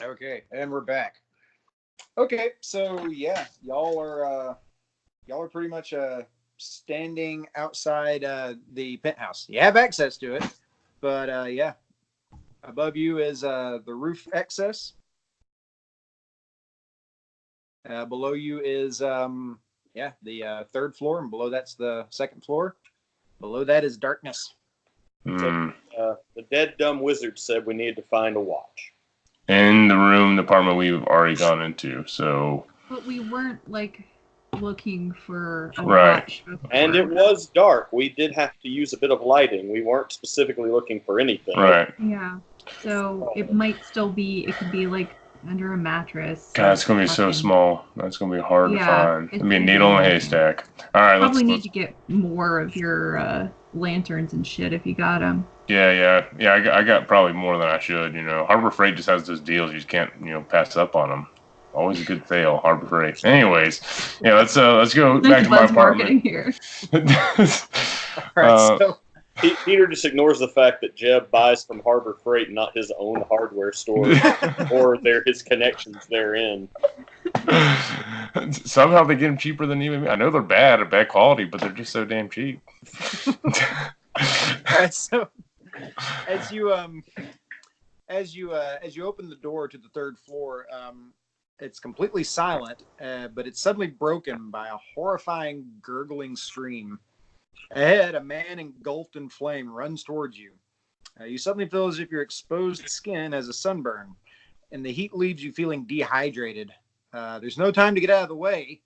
Okay, and we're back. Okay, so yeah, y'all are pretty much standing outside the penthouse. You have access to it, but yeah, above you is the roof access. Below you is yeah, the third floor, and below that's the second floor. Below that is darkness. So Hmm. the dead dumb wizard said we needed to find a watch. In the room, the apartment we've already gone into. So But we weren't like looking for a Right. watch before. And it was dark. We did have to use a bit of lighting. We weren't specifically looking for anything. right. Yeah. So it might still be. It could be like under a mattress. God, it's gonna be so fucking- small. That's gonna be hard to Yeah, find. it's It'll be a gonna be needle in a amazing. haystack. All right, Probably need let's. to get more of your lanterns and shit if you got them. Yeah. I got probably more than I should. You know, Harbor Freight just has those deals. You just can't, pass up on them. Always a good sale, Harbor Freight. Anyways, yeah, let's go back to my Buzz marketing apartment. here. All right, so Peter just ignores the fact that Jeb buys from Harbor Freight, not his own hardware store, or his connections therein. Somehow they get them cheaper than even me. I know they're bad quality, but they're just so damn cheap. all right, so as you open the door to the third floor, it's completely silent, but it's suddenly broken by a horrifying gurgling scream. Ahead, a man engulfed in flame runs towards you. You suddenly feel as if your exposed skin has a sunburn, and the heat leaves you feeling dehydrated. There's no time to get out of the way,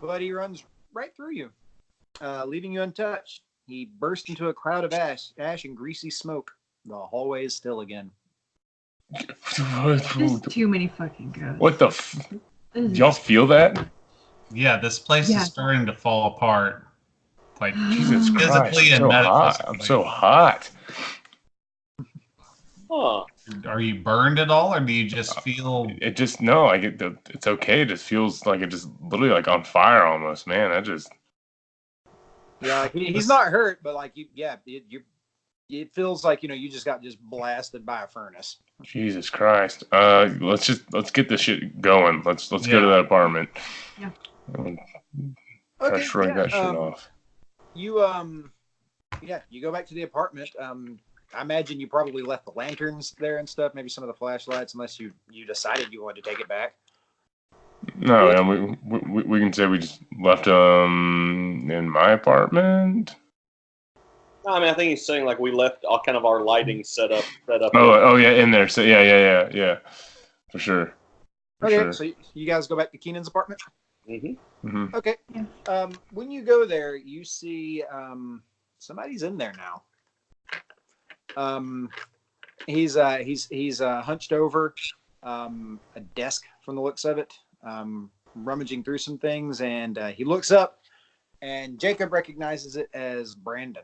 but he runs right through you, leaving you untouched. He burst into a cloud of ash and greasy smoke. The hallway is still again. There's too many fucking ghosts. What the? This is- Y'all feel that? Yeah, this place Yeah. is starting to fall apart. Like Jesus Christ! physically I'm and so hot. metaphysically. I'm so hot. Huh. Are you burned at all, or do you just feel? It just no, like it's okay. It just feels like it just literally like on fire almost, man. Yeah, like he's not hurt, but like it feels like you just got blasted by a furnace. Jesus Christ. Let's get this shit going. Let's go to that apartment. Yeah. Try to shrug that shit off. You you go back to the apartment. I imagine you probably left the lanterns there and stuff, maybe some of the flashlights, unless you decided you wanted to take it back. No, man, we can say we just left in my apartment. No, I mean, I think he's saying like we left all kind of our lighting set up. Oh yeah, in there. So yeah, for sure. Okay, so you guys go back to Keenan's apartment. Mm-hmm. Okay. Yeah. When you go there, you see somebody's in there now. He's hunched over a desk from the looks of it, rummaging through some things, and he looks up, and Jacob recognizes it as Brandon.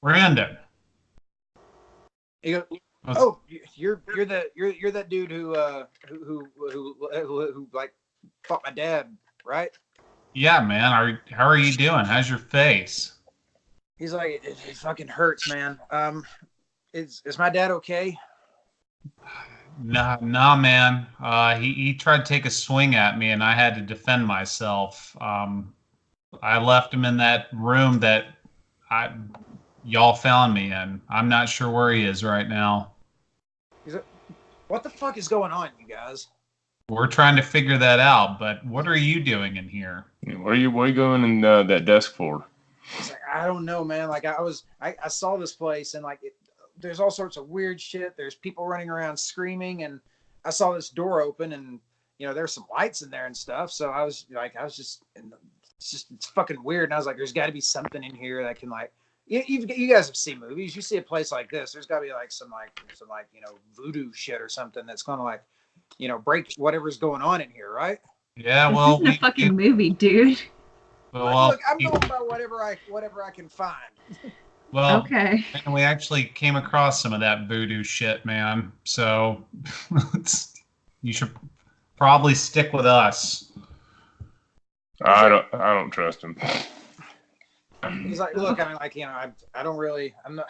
Brandon. He goes, "Oh, you're that dude who like fought my dad, right?" Yeah, man. How are you doing? How's your face? He's like, it fucking hurts, man. Is my dad okay? Nah, man. He tried to take a swing at me, and I had to defend myself. I left him in that room that y'all found me in. I'm not sure where he is right now. What the fuck is going on, you guys? We're trying to figure that out, but what are you doing in here? What are you going in that desk for? It's like, I don't know, man. Like I saw this place, and like there's all sorts of weird shit. There's people running around screaming, and I saw this door open, and there's some lights in there and stuff. So I was just, it's fucking weird. And I was like, there's got to be something in here that can like, you guys have seen movies. You see a place like this, there's got to be like some voodoo shit or something that's gonna like, break whatever's going on in here, right? Yeah, This well, isn't a fucking movie, dude. Well, look, I'm going by whatever I can find. well, Okay. and we actually came across some of that voodoo shit, man. So you should probably stick with us. I don't trust him. He's like, look, I mean, like, I don't really, I'm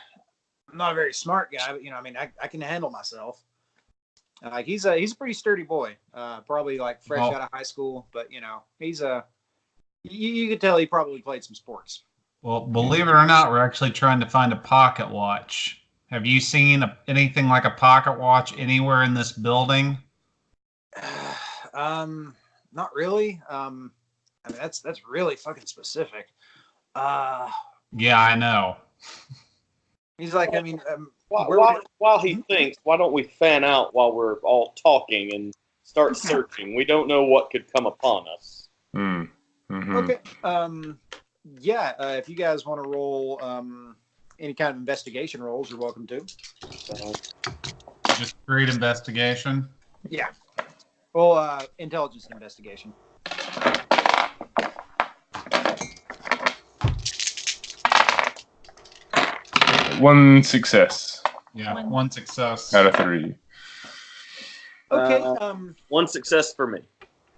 not a very smart guy, but I mean, I can handle myself. Like he's a pretty sturdy boy. Probably like fresh Oh. out of high school, but he's you could tell he probably played some sports. Well, believe it or not, we're actually trying to find a pocket watch. Have you seen anything like a pocket watch anywhere in this building? Not really. I mean that's really fucking specific. Yeah, I know. He's like, I mean, While he thinks, why don't we fan out while we're all talking and start searching? We don't know what could come upon us. Mm-hmm. okay. Yeah. If you guys want to roll any kind of investigation rolls, you're welcome to. Just great investigation. Yeah. Well, intelligence investigation. One success Yeah, one success. out of 3. Okay. One success for me.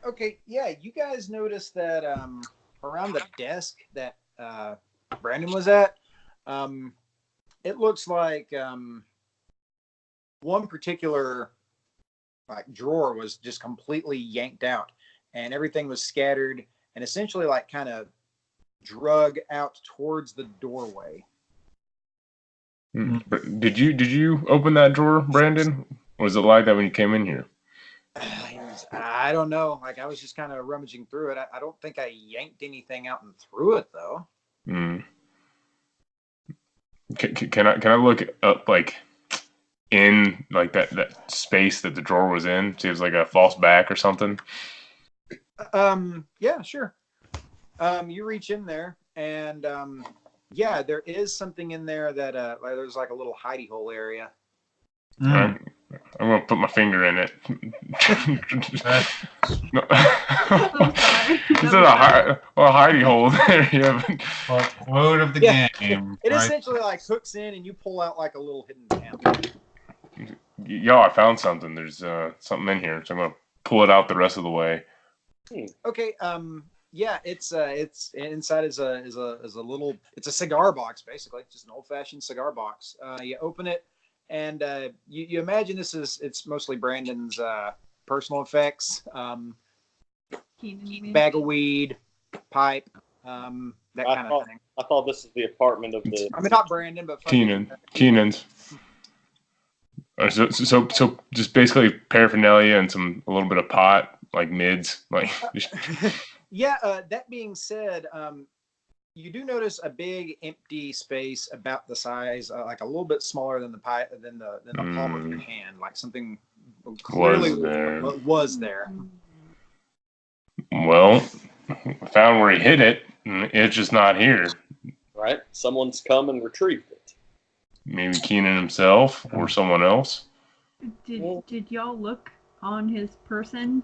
Okay. Yeah. You guys noticed that around the desk that Brandon was at, it looks like one particular like drawer was just completely yanked out, and everything was scattered and essentially like kind of drug out towards the doorway. Did you open that drawer, Brandon? Was it like that when you came in here? I don't know. Like I was just kind of rummaging through it. I don't think I yanked anything out and threw it though. Can I look up like in like that space that the drawer was in? See if it's like a false back or something. Yeah, sure. You reach in there and yeah, there is something in there that like there's like a little hidey hole area. I'm gonna put my finger in it. No. Is it a hidey hole there? Yeah. Quote of the game. It right? essentially like hooks in and you pull out like a little hidden camera. Yo, I found something. There's something in here, so I'm gonna pull it out the rest of the way. Okay. Yeah, it's inside is a little, it's a cigar box basically, just an old fashioned cigar box. You open it and you imagine it's mostly Brandon's personal effects, bag of weed, pipe, that kind of thing. I thought this is the apartment of the. I mean, not Brandon, but Keenan's. So just basically paraphernalia and a little bit of pot, like mids, like. Yeah. That being said, you do notice a big empty space about the size, like a little bit smaller than the palm of your hand, like something clearly was there. Well, I found where he hid it, and it's just not here. Right, someone's come and retrieved it. Maybe Keenan himself or someone else. Did y'all look on his person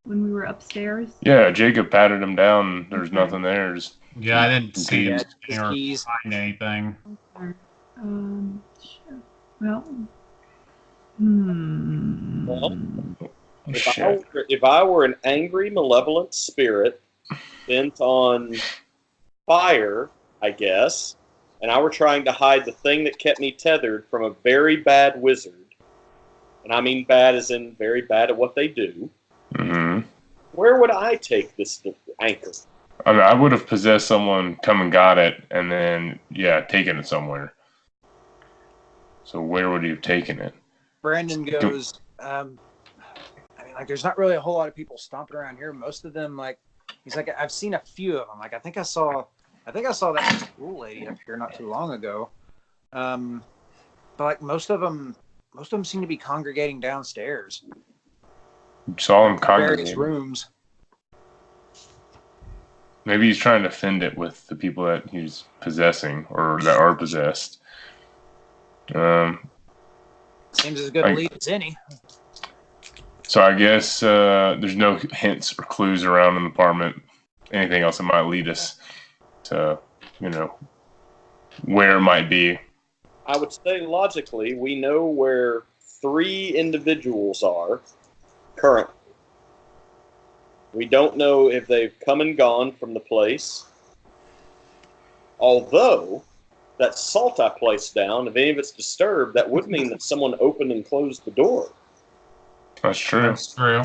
when we were upstairs? Yeah, Jacob patted him down. There's nothing there. Yeah, I didn't see his or keys. find anything. Sure. Well. Well, if I were an angry, malevolent spirit bent on fire, I guess, and I were trying to hide the thing that kept me tethered from a very bad wizard, and I mean bad as in very bad at what they do, where would I take this anchor? I mean, I would have possessed someone, come and got it, and then, taken it somewhere. So where would he have taken it? Brandon goes, I mean, like, there's not really a whole lot of people stomping around here. Most of them, like, he's like, I've seen a few of them. Like, I think I saw that school lady up here not too long ago. But like most of them seem to be congregating downstairs. You saw him congregating. Various rooms. Maybe he's trying to fend it with the people that he's possessing or that are possessed. Seems as good a lead as any. So I guess there's no hints or clues around in the apartment. Anything else that might lead us to, where it might be. I would say logically, we know where 3 individuals are currently. We don't know if they've come and gone from the place. Although, that salt I placed down, if any of it's disturbed, that would mean that someone opened and closed the door. That's true. That's true.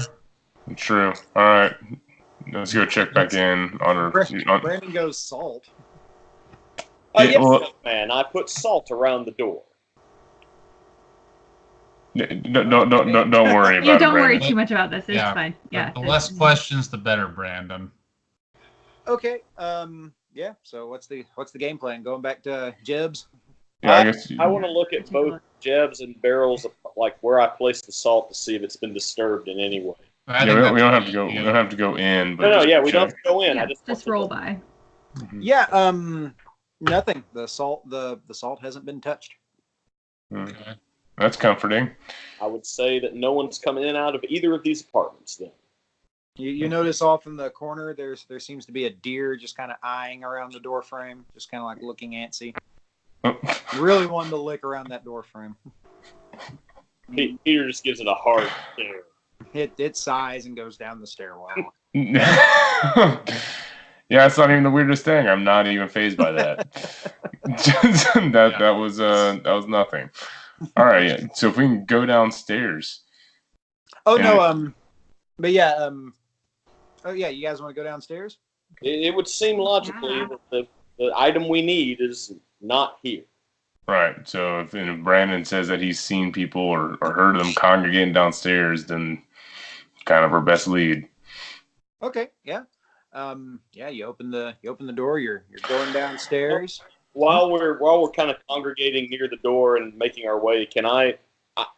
True. All right. Let's go check back in on her. Brandon goes salt. Yes, young man. I put salt around the door. Don't worry about it. You don't worry Brandon. too much about this. It's fine. Yeah. The less questions, the better, Brandon. Okay. Yeah. So what's the game plan? Going back to Jeb's? Yeah, I guess. I want to look at both Jeb's and Beryl's, like where I place the salt, to see if it's been disturbed in any way. Yeah, we don't have to go. We don't have to go in. But No. We don't have to go in. Yeah, I just roll by. Mm-hmm. Yeah. Nothing. The salt hasn't been touched. Okay. That's comforting. I would say that no one's coming in and out of either of these apartments. Then You notice off in the corner there seems to be a deer just kind of eyeing around the door frame, just kind of like looking antsy. Really wanting to lick around that door frame. Peter just gives it a hard stare. It sighs and goes down the stairwell. Yeah, it's not even the weirdest thing. I'm not even fazed by that. that was nothing. All right, yeah. So if we can go downstairs. Oh no, but yeah, oh yeah, you guys want to go downstairs? It would seem logically that the item we need is not here. Right. So if Brandon says that he's seen people or heard them congregating downstairs, then kind of our best lead. Okay. Yeah. Yeah. You open the door. You're going downstairs. While we're kind of congregating near the door and making our way,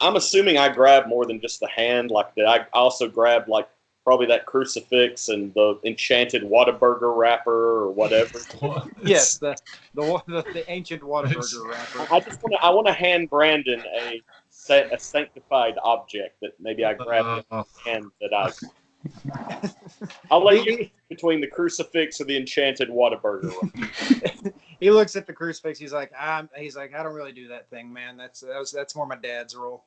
I'm assuming I grab more than just the hand, like that. I also grab like probably that crucifix and the enchanted Whataburger wrapper or whatever. Yes, the ancient Whataburger wrapper. I want to hand Brandon a sanctified object that maybe I grab the hand that I'll let you between the crucifix and the enchanted Whataburger wrapper. He looks at the crucifix. He's like, I don't really do that thing, man. That's more my dad's role.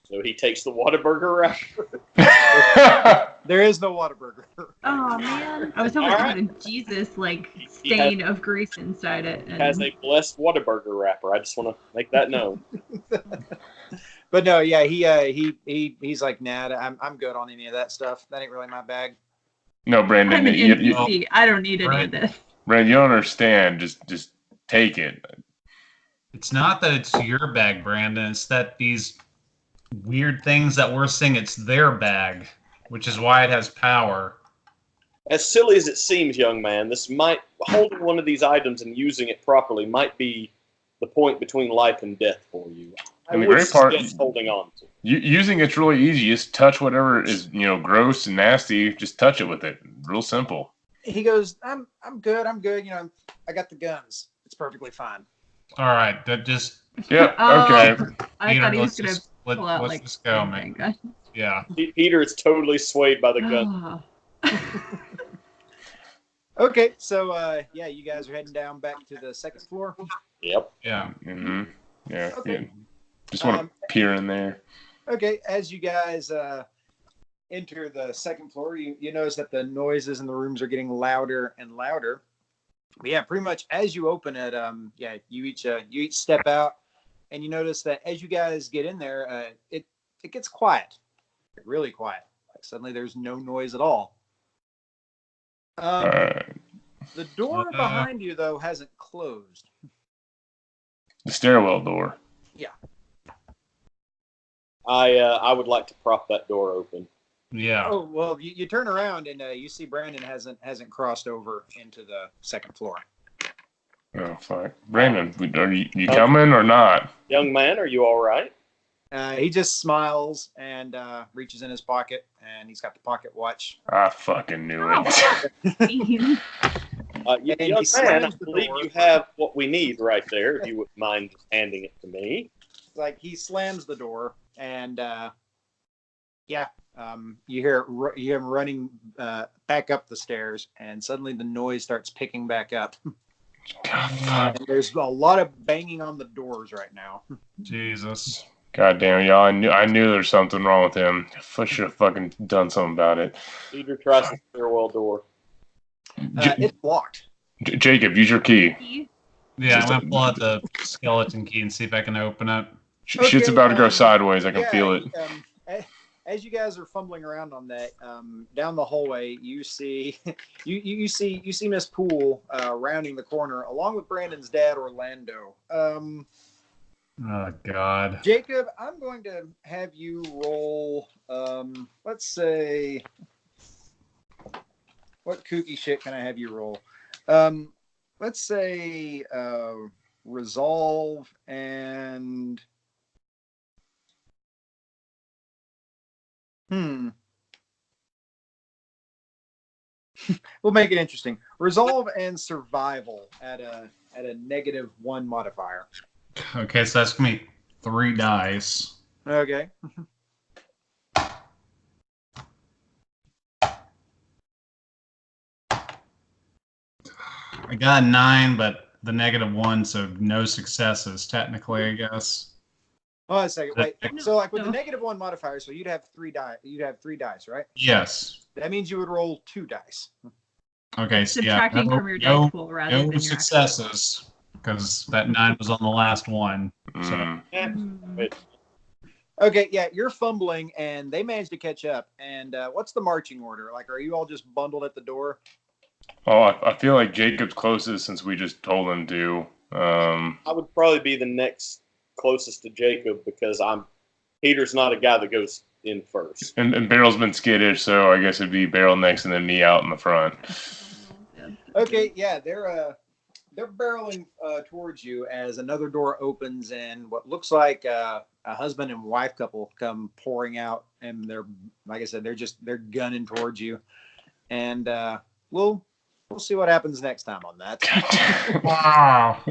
So he takes the Whataburger wrapper. There is no Whataburger. Oh man, I was hoping it had a Jesus stain of grease inside it. And has a blessed Whataburger wrapper. I just want to make that known. But no, yeah, he's like, nah, I'm good on any of that stuff. That ain't really my bag. No, Brandon, I'm an NPC. I don't need any of this. Brandon, you don't understand. Just take it. It's not that it's your bag, Brandon. It's that these weird things that we're seeing, it's their bag, which is why it has power. As silly as it seems, young man, holding one of these items and using it properly might be the point between life and death for you. And the great part, holding on to using it's really easy. Just touch whatever is gross and nasty. Just touch it with it. Real simple. He goes, I'm good. I got the guns. It's perfectly fine. All right, that just. Yep. Okay. I thought he was gonna pull out let's just go, man. Yeah. Peter is totally swayed by the gun. Okay, so yeah, you guys are heading down back to the second floor. Yep. Yeah. Mm-hmm. Yeah. Okay. Yeah. Just want to peer in there. Okay, as you guys enter the second floor, you notice that the noises in the rooms are getting louder and louder. But yeah, pretty much as you open it, yeah, you each step out, and you notice that as you guys get in there, it gets quiet, really quiet. Like suddenly there's no noise at all. The door behind you though hasn't closed. The stairwell door. Yeah. I would like to prop that door open. Yeah. Oh well, you turn around and you see Brandon hasn't crossed over into the second floor. Oh fuck, Brandon, are you coming or not? Young man, are you all right? He just smiles and reaches in his pocket, and he's got the pocket watch. I fucking knew Oh. it. Young man, I believe you have what we need right there. If you wouldn't mind just handing it to me. Like he slams the door, and yeah, you hear him running back up the stairs, and suddenly the noise starts picking back up. And there's a lot of banging on the doors right now. Jesus. God damn, y'all! I knew there was something wrong with him. I should have fucking done something about it. Peter tries the stairwell door. It's locked. Jacob, use your key. Yeah, I'm gonna pull out the skeleton key and see if I can open it. Shit's about to go sideways. I can feel it. as you guys are fumbling around on that, down the hallway, you see you see Miss Poole rounding the corner along with Brandon's dad, Orlando. Oh God. Jacob, I'm going to have you roll. Let's say, what kooky shit can I have you roll? Let's say resolve and we'll make it interesting. Resolve and survival at a -1 modifier. Okay, so that's gonna be 3 dice. Okay. I got a 9, but the -1, so no successes technically, I guess. Oh, a second. Wait. So, like with the No. -1 modifier, so you'd have 3 die. You'd have 3 dice, right? Yes. That means you would roll 2 dice. Okay, so yeah, Subtracting from your dice pool rather than your successes, because that 9 was on the last one. So actual. Okay, yeah, you're fumbling, and they managed to catch up. And what's the marching order? Like, are you all just bundled at the door? Oh, I feel like Jacob's closest since we just told him to. I would probably be the next closest to Jacob because Peter's not a guy that goes in first. And Beryl's been skittish, so I guess it'd be Beryl next and then me out in the front. Okay, yeah, they're barreling towards you as another door opens and what looks like a husband and wife couple come pouring out, and they're, like I said, they're gunning towards you, and we'll see what happens next time on that. wow.